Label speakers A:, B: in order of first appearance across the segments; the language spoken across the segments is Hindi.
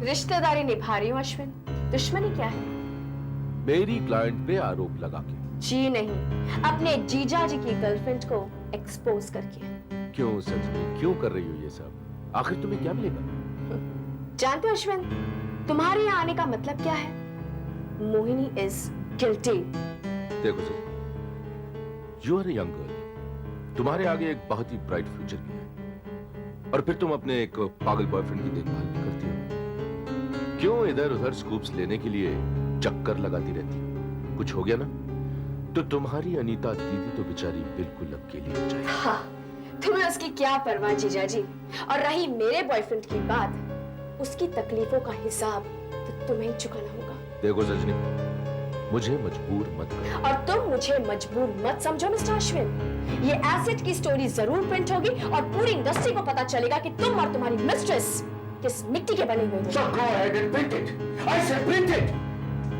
A: रिश्तेदारी निभा रही हूँ अश्विन, दुश्मनी क्या है?
B: मेरी क्लाइंट पे आरोप लगा के।
A: जी नहीं, अपने जीजा जी की गर्लफ्रेंड को एक्सपोज करके।
B: क्यों सजनी, क्यों कर रही हो ये सब? आखिर तुम्हें क्या मिलेगा?
A: जानते हो अश्विन, तुम्हारे यहाँ आने का मतलब क्या है? Mohini is guilty.
B: देखो Sajni, you are a young girl, तुम्हारे आगे एक बहुत ही ब्राइट फ्यूचर भी है, और फिर तुम अपने एक पागल बॉयफ्रेंड की देखभाल भी करती हो। क्यों इधर उधर स्कूप्स लेने के लिए चक्कर लगाती रहती हो? कुछ हो गया ना तो तुम्हारी अनीता दीदी तो बेचारी बिल्कुल अकेली हो जाएगी।
A: हाँ, तुम्हें उसकी क्या परवाह जीजा जी। और रही मेरे बॉयफ्रेंड की बात, उसकी तकलीफों का हिसाब तो तुम्हें ही चुकाना होगा।
B: देखो सजनी, मुझे मजबूर मत करो।
A: और तुम मुझे मजबूर मत समझो मिस्टर अश्विन। ये एसिड की स्टोरी जरूर प्रिंट होगी और पूरी इंडस्ट्री को पता चलेगा कि तुम और तुम्हारी मिस्ट्रेस किस मिट्टी के बने हुए थे।
B: So go ahead and print it. I said print it.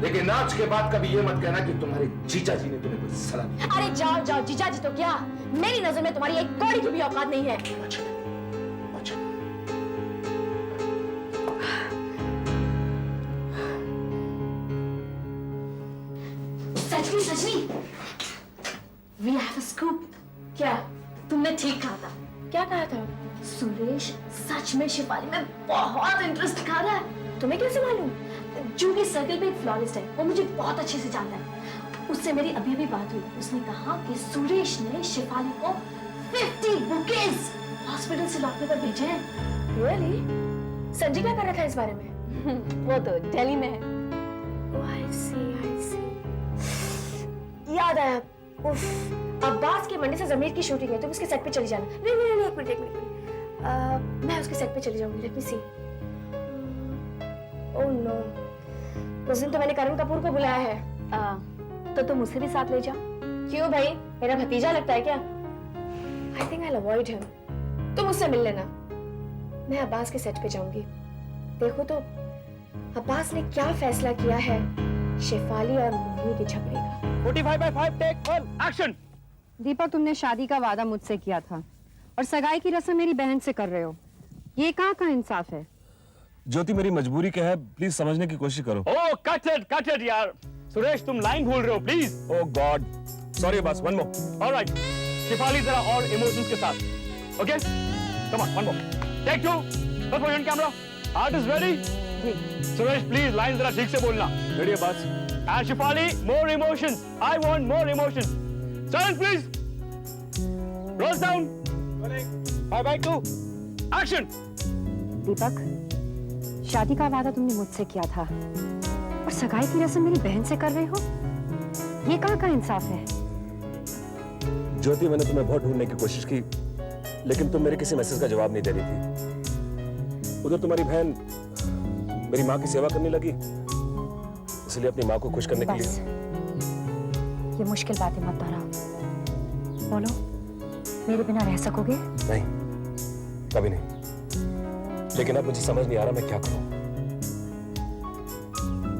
B: लेकिन आज के बाद कभी ये मत कहना कि तुम्हारे जीजा जी ने तुम्हें कुछ सलाह दी।
A: अरे जाओ जाओ, जीजा जी तो क्या, मेरी नजर में तुम्हारी एक कौड़ी की भी औकात नहीं है।
B: अच्छा, अच्छा।
A: सजनी सजनी, we have a scoop। क्या? तुमने ठीक कहा था। क्या कहा था? सुरेश सच में शिफाली में बहुत इंटरेस्ट दिखा रहा है। तुम्हें कैसे मालूम? जूही सर्कल में एक फ्लोरिस्ट है, वो मुझे बहुत अच्छे से जानता है। उससे मेरी अभी अभी बात हुई। उसने कहा कि सुरेश ने शिफाली को 50 बुकेज हॉस्पिटल से लौटने पर भेजे हैं। Really? संजय क्या कर रहा था इस बारे में? वो तो दिल्ली में है। Oh, I see, I see। याद आया। उफ, अब्बास के मंडे से जमीर की शूटिंग है, तुम उसके सेट पे चली जाना। नहीं नहीं नहीं, एक मिनट। मैं उसके सेट पे चली जाऊंगी। लेट मी सी। ओह नो, उस दिन तो मैंने करण कपूर को बुलाया है। तो तुम उसे भी साथ ले जाओ। क्यों भाई, मेरा भतीजा लगता है क्या? I think I avoid him. तुम उससे मिल लेना, मैं अब्बास के सेट पे जाऊंगी। देखो तो अब्बास ने क्या फैसला किया है शेफाली और मोहिनी के झगड़े का।
C: 45/5 टेक 1 एक्शन।
D: दीपक, तुमने शादी का वादा मुझसे किया था और सगाई की रस्म मेरी बहन से कर रहे हो। ये कहाँ का इंसाफ है?
C: ज्योति, मेरी मजबूरी क्या है, प्लीज समझने की कोशिश करो।
E: ओह कट इट यार। सुरेश, तुम लाइन भूल रहे हो, प्लीज।
C: ओह गॉड, सॉरी बस, वन मोर।
E: ऑलराइट, शिफाली जरा और इमोशंस के साथ। Okay, come on, one more. Take 2, first position camera, heart is ready. Suresh please line जरा ठीक से बोलना।
C: रेडी बस।
E: And Shefali, more emotions, I want more emotions. Silence please, rolls down, 5/2 action.
D: Deepak, शादी का वादा तुमने मुझसे किया था और सगाई की रस्म मेरी बहन से कर रहे हो। ये कहाँ का इंसाफ है?
C: ज्योति, मैंने तुम्हें बहुत ढूंढने की कोशिश की, लेकिन तुम मेरे किसी मैसेज का जवाब नहीं दे रही थी। उधर तुम्हारी बहन मेरी माँ की सेवा करने लगी, इसलिए अपनी माँ को खुश करने के
D: बस,
C: लिए।
D: ये मुश्किल बातें मत दोहराओ। बोलो, मेरे बिना रह सकोगे?
C: नहीं, कभी नहीं। लेकिन अब मुझे समझ नहीं आ रहा मैं क्या करूं।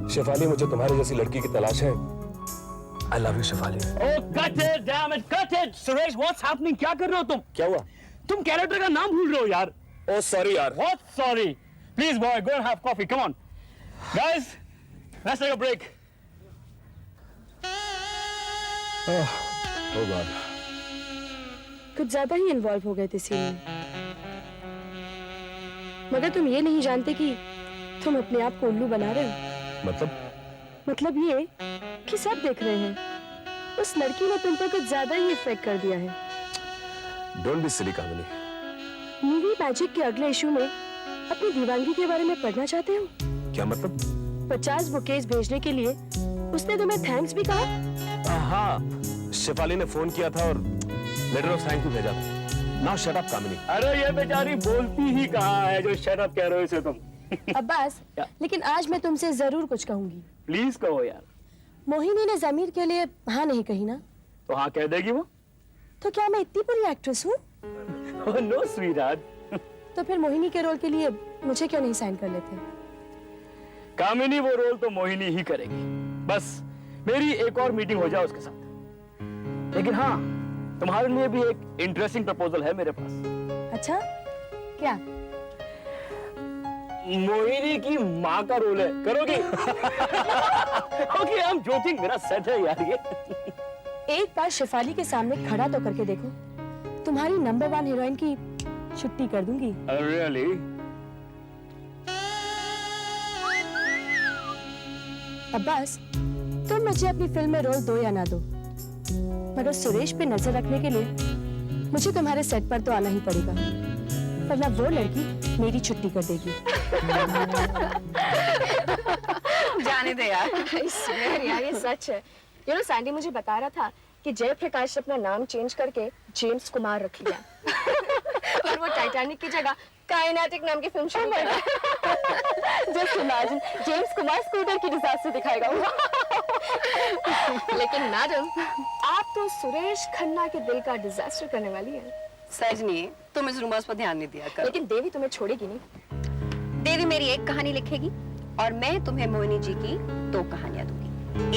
C: शेफाली, मुझे तुम्हारी जैसी लड़की की तलाश है। I love you, Shefali.
E: Oh cut it, damn it, cut it. Suresh, what's happening? क्या कर रहे हो तुम?
C: क्या हुआ?
E: तुम कैरेक्टर का नाम भूल रहे हो यार।
C: ओह सॉरी यार।
E: What sorry? Please boy, go and have coffee. Come on, guys. Let's take a break.
C: Oh God.
A: कुछ ज्यादा ही इन्वॉल्व हो गए थे सीन में। मगर तुम ये नहीं जानते कि तुम अपने आप को उल्लू बना रहे हो। मतलब ये कि सब देख रहे हैं। उस लड़की ने तुम पर कुछ ज्यादा ही इफेक्ट कर दिया है।
C: Don't be silly, Kamini.
A: Movie magic के अगले इशू में अपनी दीवानगी के बारे में पढ़ना चाहते हो?
C: क्या मतलब?
A: 50 बुकेज भेजने के लिए उसने तुम्हें थैंक्स भी कहा?
C: हाँ, शेफाली ने फोन किया था और लेटर ऑफ थैंक्स भी भेजा था। नाउ शट अप कामिनी।
E: अरे ये बेचारी बोलती ही कहाँ है जो शट अप कह रहे हो इसे तुम।
A: अब्बास, लेकिन आज मैं तुमसे जरूर कुछ कहूंगी।
E: प्लीज कहो यार।
A: मोहिनी ने जमीर के लिए हाँ नहीं कही ना?
E: तो हाँ कह देगी वो।
A: तो क्या मैं इतनी बुरी एक्ट्रेस हूँ?
E: No sweetheart.
A: तो फिर मोहिनी के रोल के लिए मुझे क्यों नहीं साइन कर लेते?
E: कामिनी, वो रोल तो मोहिनी ही करेगी। बस मेरी एक और मीटिंग हो जाए उसके साथ। लेकिन हाँ, तुम्हारे लिए भी एक इंटरेस्टिंग प्रपोजल है मेरे पास।
A: अच्छा, क्या?
E: मोहिनी की माँ का रोल है, करोगी? ओके, आई एम जोकिंग, मेरा सेट है यार ये।
F: एक बार शेफाली के सामने खड़ा तो करके देखो, तुम्हारी नंबर 1 हीरोइन की छुट्टी कर दूंगी।
E: रियली?
F: अब्बास, तुम मुझे अपनी फिल्म में रोल दो या ना दो, मगर सुरेश पे नजर रखने के लिए मुझे तुम्हारे सेट पर तो आना ही पड़ेगा, वरना वो लड़की मेरी छुट्टी कर देगी।
D: जाने दे यार।
F: यार ये सच है। यू नो सैंडी मुझे बता रहा था कि जयप्रकाश अपना नाम चेंज करके जेम्स कुमार रख लिया और वो टाइटैनिक की जगह काइनेटिक नाम की फिल्म शुरू करेगा। Just imagine, James Kumar scooter की डिजास्टर दिखाएगा। लेकिन मैडम, आप तो सुरेश खन्ना के दिल का डिजास्टर करने वाली है।
D: सजनी, तुम इस रूमर्स पर ध्यान नहीं दिया कर।
F: लेकिन देवी तुम्हें छोड़ेगी नहीं।
D: देवी मेरी एक कहानी लिखेगी और मैं तुम्हें मोहिनी जी की 2 कहानियां दूंगी,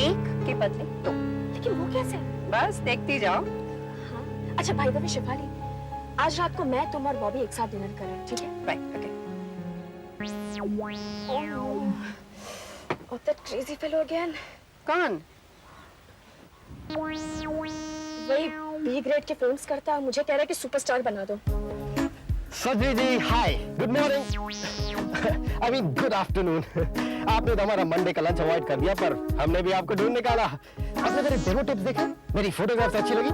D: एक के बदले 2।
F: लेकिन वो कैसे?
D: बस देखती जाओ।
F: हाँ। अच्छा भाई दबे शेफाली, आज रात को मैं, तुम और बॉबी एक साथ डिनर कर रहे हैं, ठीक है?
D: Right, okay.
F: Oh, that crazy fellow again.
D: कौन?
F: वही बी ग्रेड के फिल्म्स करता है, मुझे कह रहा है कि सुपरस्टार बना दो।
E: Saji ji, hi, good morning, I mean good afternoon. आपने तो हमारा मंडे का लंच अवॉइड कर दिया, पर हमने भी आपको ढूंढ निकाला। आपने मेरे डेमो टिप्स देखे? मेरी फोटोग्राफ्स अच्छी लगी?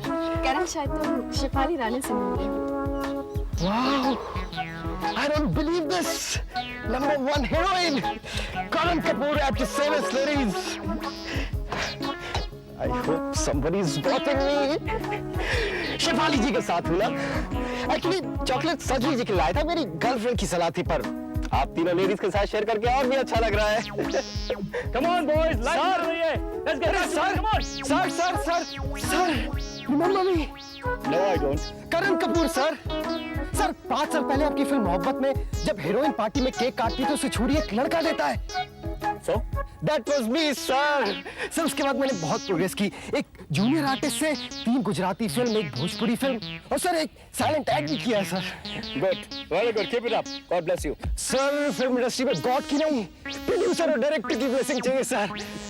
F: कह रहा शायद तुम शेफाली रानी से मिल रहे हो।
E: Wow, I don't believe this. Number 1 heroine, Karan Kapoor at the service, ladies. I hope somebody is watching me. Shefali ji के साथ हूँ ना? Actually, चॉकलेट सजनी जी के लाया था, मेरी गर्लफ्रेंड की सलाह थी, पर आप तीनों लेडीज के साथ शेयर करके और भी अच्छा लग रहा है। Come on boys, let's get it. Sir, remember me? No, I don't. Karan Kapoor sir. Sir, 5 साल पहले आपकी फिल्म मोहब्बत में जब हीरोइन पार्टी में केक काटती तो उसे छुरी एक लड़का देता है। So, that was me, sir. Sir, उसके बाद मैंने बहुत प्रोग्रेस की। एक जूनियर आर्टिस्ट से 3 गुजराती फिल्म, एक भोजपुरी फिल्म और सर एक साइलेंट एक्ट भी किया है sir. Good, very good, keep it up. God bless you. Sir, film industry में गॉड की नहीं, प्रोड्यूसर और डायरेक्टर की ब्लेसिंग चाहिए sir.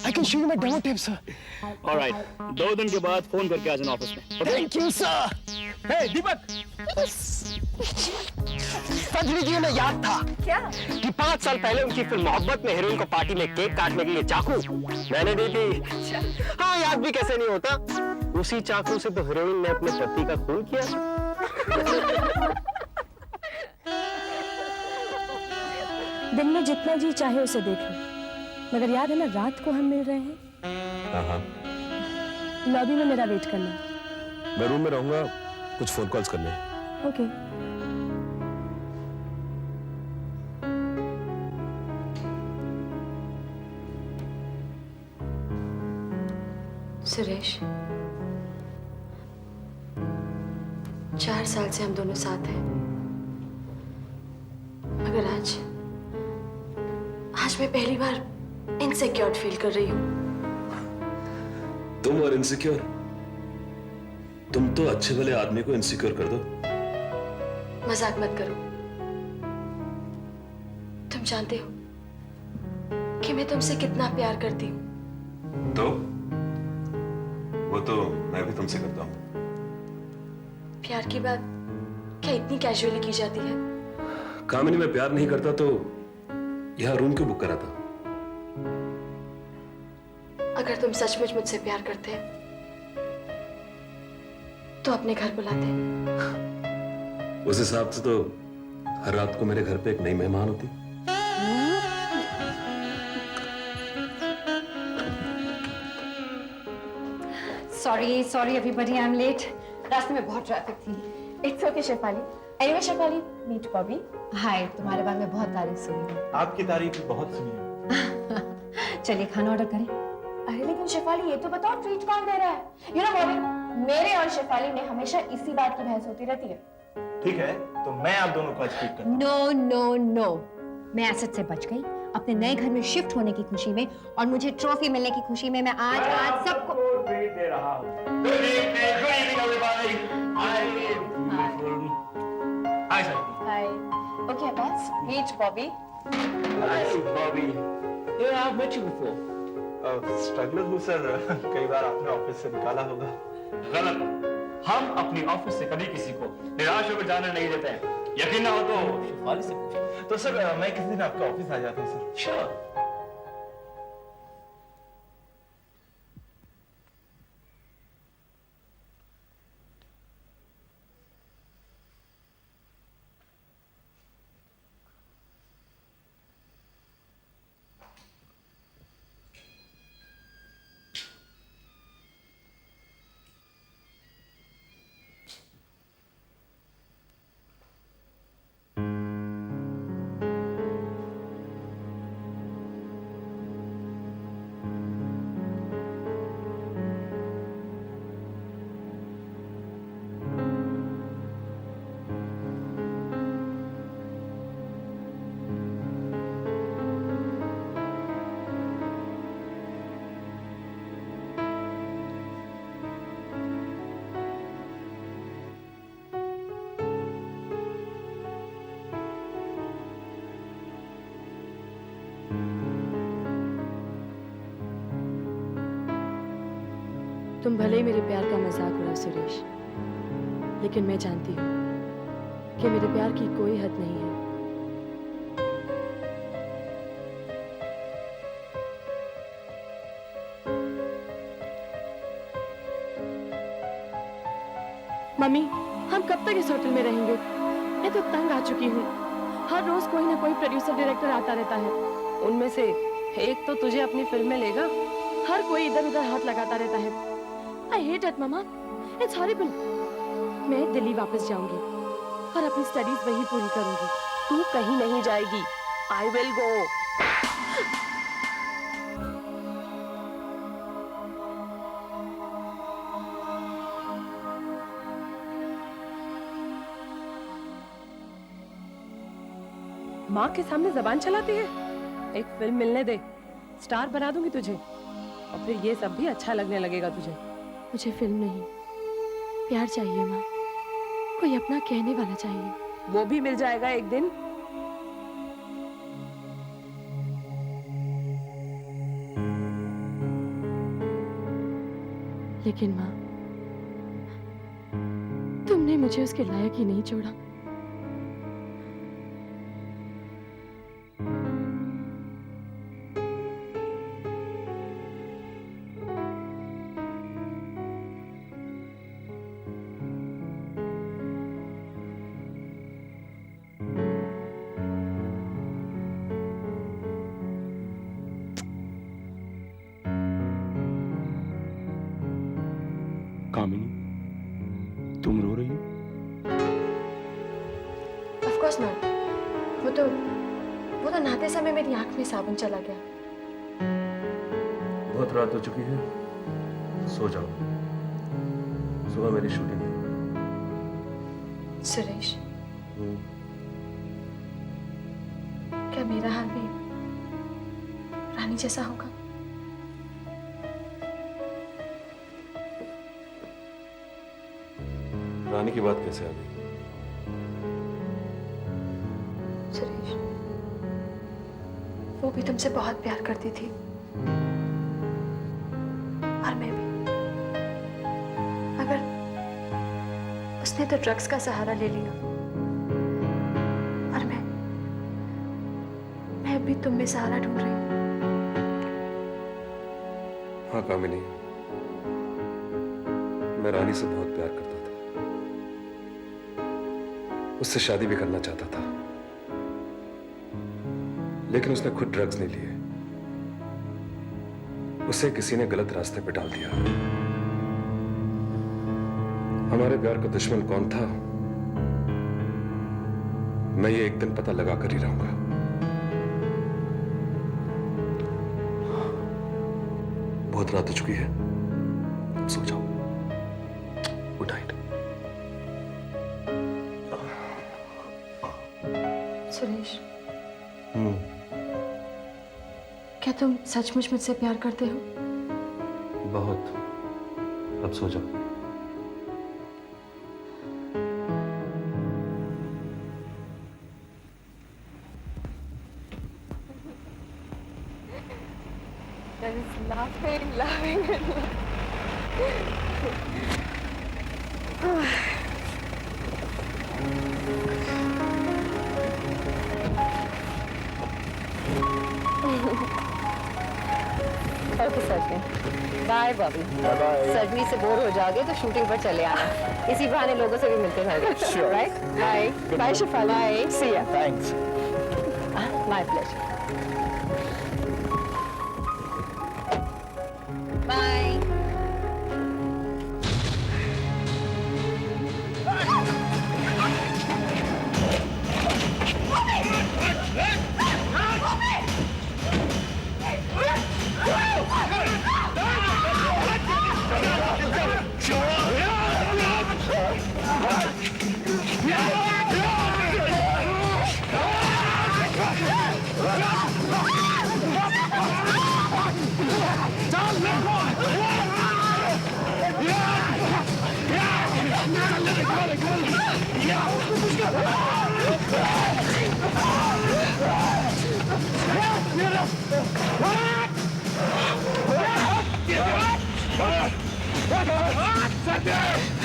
E: I can show you my demo tape, sir.
G: All right. 2 दिन के बाद फोन करके आ जाना ऑफिस में।
E: Thank you, sir. Hey, दीपक। सजनी जी, में याद था
F: क्या?
E: कि 5 साल पहले उनकी फिल्म मोहब्बत में हीरोइन को पार्टी में केक काटने के लिए चाकू मैंने दी थी। हाँ, याद भी कैसे नहीं होता। उसी चाकू से तो हीरोइन ने अपने पति का खून किया।
F: दिन में जितना जी चाहे उसे देख लो, मगर याद है ना रात को हम मिल रहे हैं।
C: हाँ,
F: लॉबी में मेरा वेट करना।
C: मैं रूम में रहूंगा, कुछ फोन कॉल्स करने हैं।
F: ओके।
A: सुरेश, 4 साल से हम दोनों साथ हैं, मगर आज मैं पहली बार इनसिक्योर फील कर रही हूँ।
C: तुम और इनसिक्योर? तुम तो अच्छे भले आदमी को इनसिक्योर कर दो।
A: मजाक मत करो। तुम जानते हो कि मैं तुमसे कितना प्यार करती हूँ।
C: तो वो तो मैं भी तुमसे करता हूँ।
A: प्यार की बात क्या इतनी कैजुअली की जाती है?
C: कामिनी, मैं प्यार नहीं करता तो यहाँ रूम क्यों बुक करा था?
A: अगर तुम सचमुच मुझसे प्यार करते तो अपने घर बुलाते।
C: उस हिसाब से तो हर रात को मेरे घर पे एक नई मेहमान होती।
D: Sorry everybody, I am late. रास्ते में बहुत ट्रैफिक थी।
F: It's okay Shefali. Anyway Shefali, meet Bobby.
D: Hi, तुम्हारे बारे में बहुत तारीफ सुनी है।
G: आपकी तारीफ बहुत सुनी है।
D: चलिए खाना ऑर्डर करें।
F: अरे लेकिन शेफाली, ये तो बताओ ट्रीट कौन दे रहा है? यू नो बॉबी, मेरे और शेफाली में हमेशा इसी बात की बहस होती रहती है।
G: ठीक है, तो मैं आप दोनों को आज ट्रीट करता हूं।
D: नो, मैं एसेट से बच गई। अपने नए घर में शिफ्ट होने की खुशी में और मुझे ट्रॉफी मिलने की खुशी में मैं आज सबको
G: ट्रीट दे रहा हूं। Good evening everybody. Hi beautiful. Hi sir.
F: Hi. Okay, boss. Meet Bobby.
H: Hi, Bobby. Yeah, I've met you before.
I: Struggler हूँ सर। कई बार आपने ऑफिस से निकाला होगा।
G: गलत। हम अपनी ऑफिस से कभी किसी को निराश होकर जाने नहीं देते हैं। यकीन ना हो तो शिफाली से पूछो।
I: तो सर मैं किसी दिन आपके ऑफिस आ जाता हूँ सर।
G: श्योर।
F: तुम भले ही मेरे प्यार का मजाक उड़ाओ सुरेश, लेकिन मैं जानती हूँ कि मेरे प्यार की कोई हद नहीं है। मम्मी, हम कब तक इस होटल में रहेंगे? मैं तो तंग आ चुकी हूँ। हर रोज कोई ना कोई प्रोड्यूसर डायरेक्टर आता रहता है। उनमें से एक तो तुझे अपनी फिल्म में लेगा। हर कोई इधर उधर हाथ लगाता रहता है। I hate it, Mama. It's horrible. मैं दिल्ली वापस जाऊंगी और अपनी स्टडीज वहीं पूरी करूंगी।
J: तू कहीं नहीं जाएगी। I will go.
F: माँ के सामने जबान चलाती है। एक फिल्म मिलने दे, स्टार बना दूंगी तुझे, और फिर ये सब भी अच्छा लगने लगेगा तुझे। मुझे फिल्म नहीं, प्यार चाहिए माँ। कोई अपना कहने वाला चाहिए।
J: वो भी मिल जाएगा एक दिन।
F: लेकिन माँ, तुमने मुझे उसके लायक ही नहीं छोड़ा।
B: कामिनी, तुम रो रही हो?
F: Of course not. वो तो नहाते समय मेरी आंख में साबुन चला गया।
C: बहुत रात हो चुकी है, सो जाओ। सुबह मेरी शूटिंग है।
F: सुरेश, क्या मेरा हाल भी रानी जैसा होगा?
C: रानी की बात कैसे आ गई?
F: सुरेश, वो भी तुमसे बहुत प्यार करती थी, और मैं भी। मगर उसने तो ड्रग्स का सहारा ले लिया, और मैं भी तुम में सहारा ढूंढ रही हूँ।
C: हाँ कामिनी, मैं रानी से बहुत प्यार करता था। उससे शादी भी करना चाहता था, लेकिन उसने खुद ड्रग्स नहीं लिए। उसे किसी ने गलत रास्ते पे डाल दिया। हमारे प्यार का दुश्मन कौन था, मैं ये एक दिन पता लगा कर ही रहूंगा। बहुत रात हो चुकी है, सो जाओ। Good night.
F: सुरेश, क्या तुम सचमुच मुझसे प्यार करते हो?
C: बहुत। अब सो जाओ।
F: There is laughing, laughing, and
D: okay सजनी, बाय बॉबी। सजनी से बोर हो जाओगे तो शूटिंग पर चले आना, इसी बहाने लोगों से भी मिलते रहेंगे। Right? Bye bye Shefali, bye, see ya.
E: Thanks.
D: My pleasure. Bye.
B: Get